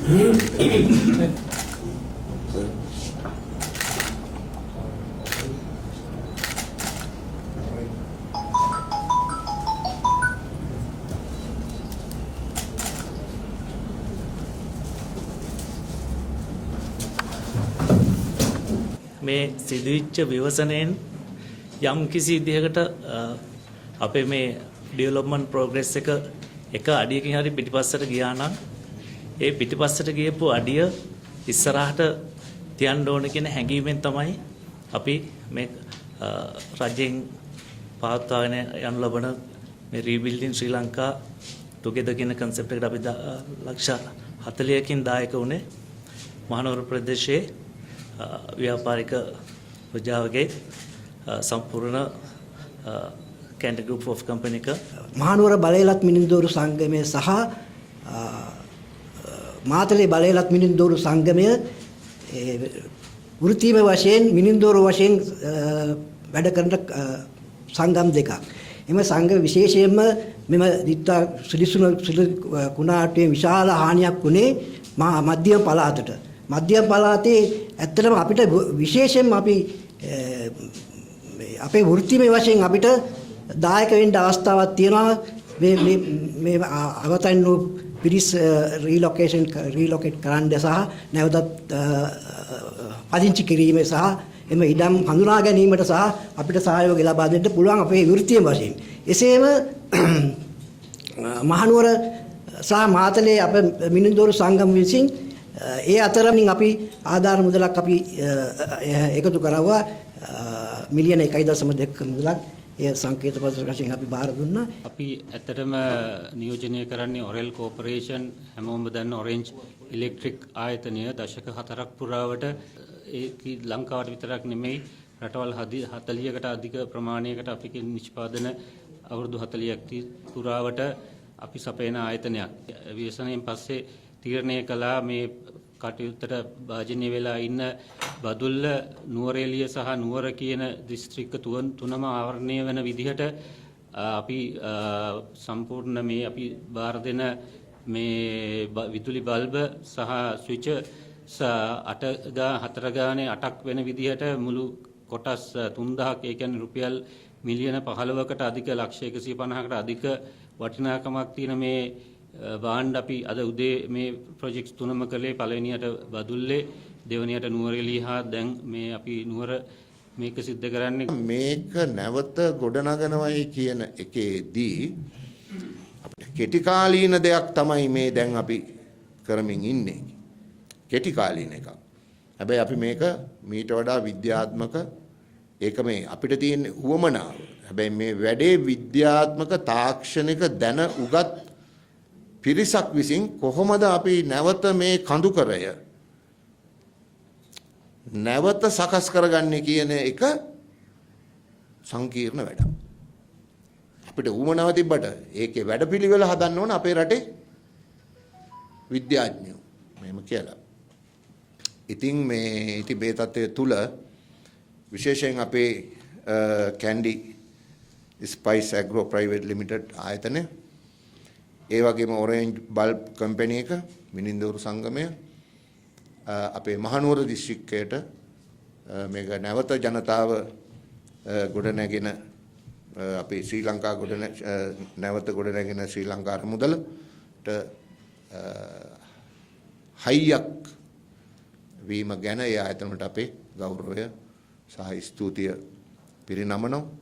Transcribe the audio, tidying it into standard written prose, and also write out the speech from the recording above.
මේ සිදුවිච්ච විවසනයෙන් යම් කිසි විදිහකට අපේ මේ ඩෙවලොප්මන්ට් ප්‍රෝග්‍රස් එක අඩියකින් හරි පිටිපස්සට ගියා නම් ඒ පිටිපස්සට ගියපු අඩිය ඉස්සරහට තියන්න ඕන කියන හැඟීමෙන් තමයි අපි මේ රජයෙන් පවත්වාගෙන යනු ලබන මේ රීබිල්ඩින් ශ්‍රී ලංකා ටුගෙදර් කියන concept එකට අපි ලක්ෂ 40කින් දායක වුණේ මහනුවර ප්‍රදේශයේ ව්‍යාපාරික ප්‍රජාවගේ සම්පූර්ණ කැන්ටර් ගෲප් ඔෆ් කම්පැනි එක මහනුවර බලයලත් මිනින්දෝරු සංගමය සහ මාතලේ බලයලත් මිනින්දෝරු සංගමය වෘත්තීය වශයෙන් මිනින්දෝරු වශයෙන් වැඩ කරන සංගම් දෙකක්. එම සංගම විශේෂයෙන්ම මෙම දිත්තා සුලිසුන කුණාටුවේ විශාල හානියක් වුණේ මධ්‍යම පළාතට. මධ්‍යම පළාතේ ඇත්තටම අපිට විශේෂයෙන්ම අපි අපේ වෘත්තීය වශයෙන් අපිට දායක වෙන්න අවස්ථාවක් තියෙනවා මේ අවතන් වූ පිරිස් රීලොකේට් කරන්න සහ නැවතත් පදිංචි කිරීම සහ එම ඉඩම් හඳුනා ගැනීමට සහ අපිට සහයෝගය ලබා දෙන්න පුළුවන් අපේ වෘත්තීය වශයෙන්. එසේම මහනුවර සහ මාතලේ අප මිනින්දෝරු සංගම විසින් ඒ අතරමින් අපි ආධාර මුදලක් අපි එකතු කරවුවා මිලියන 1.2 මුදලක් ඒ සංකේත පත්‍ර වශයෙන් අපි බාර දුන්නා. අපි ඇත්තටම නියෝජනය කරන්නේ ඔරෙල් කෝපරේෂන් හැමෝම දන්න ඔරෙන්ජ් ඉලෙක්ට්‍රික් ආයතනය දශක 4ක් පුරාවට ඒක ලංකාවට විතරක් නෙමෙයි රටවල් 40කට අධික ප්‍රමාණයකට අපි නිෂ්පාදන අවුරුදු 40ක් පුරාවට අපි සපයන ආයතනයක්. විවසනයෙන් පස්සේ තීරණය කළා මේ කටයුත්තට භාජනය වෙලා ඉන්න බදුල්ල නුවරඑළිය සහ නුවර කියන දිස්ත්‍රික්ක තුනම ආවරණය වෙන විදිහට අපි සම්පූර්ණ මේ අපි බාර දෙන මේ විදුලි බල්බ සහ ස්විච් 4 ගානේ 8ක් වෙන විදිහට මුළු කොටස් 3000ක් ඒ කියන්නේ රුපියල් මිලියන 15කට අධික ලක්ෂ 150කට අධික වටිනාකමක් තියෙන මේ බාණ්ඩ අපි අද උදේ මේ ප්‍රොජෙක්ට්ස් තුනම කළේ පළවෙනියට බදුල්ලේ දෙවෙනියට නුවරඑළිය හා දැන් මේ අපි නුවර මේක සිද්ධ කරන්නේ මේක නැවත ගොඩනගනවයි කියන එකේදී අපිට කෙටි කාලීන දෙයක් තමයි මේ දැන් අපි කරමින් ඉන්නේ කෙටි කාලීන එකක්. හැබැයි අපි මේක මීට වඩා විද්‍යාත්මක ඒක මේ අපිට තියෙන උවමනාව. හැබැයි මේ වැඩේ විද්‍යාත්මක තාක්ෂණික දැන උගත් පිරිසක් විසින් කොහොමද අපි නැවත මේ කඳුකරය නැවත සකස් කරගන්නේ කියන එක සංකීර්ණ වැඩක්. අපිට උවමනාව තිබ්බට ඒකේ වැඩපිළිවෙල හදන්න ඕන අපේ රටේ විද්‍යාඥයෝ මෙහෙම කියලා. ඉතින් මේ තත්ත්වය තුල විශේෂයෙන් අපේ Kandy spice agro private limited ආයතනය ඒ වගේම ඔරෙන්ජ් බල්බ් කම්පැනි එක මිනින්දෝරු සංගමය අපේ මහනුවර දිස්ත්‍රික්කයට මේක නැවත ජනතාව ගොඩනැගෙන අපේ ශ්‍රී ලංකා නැවත ගොඩනැගෙන ශ්‍රී ලංකා මුදලට හයියක් වීම ගැන ඒ ආයතනට අපේ ගෞරවය සහ ස්තුතිය පිරිනමනවා.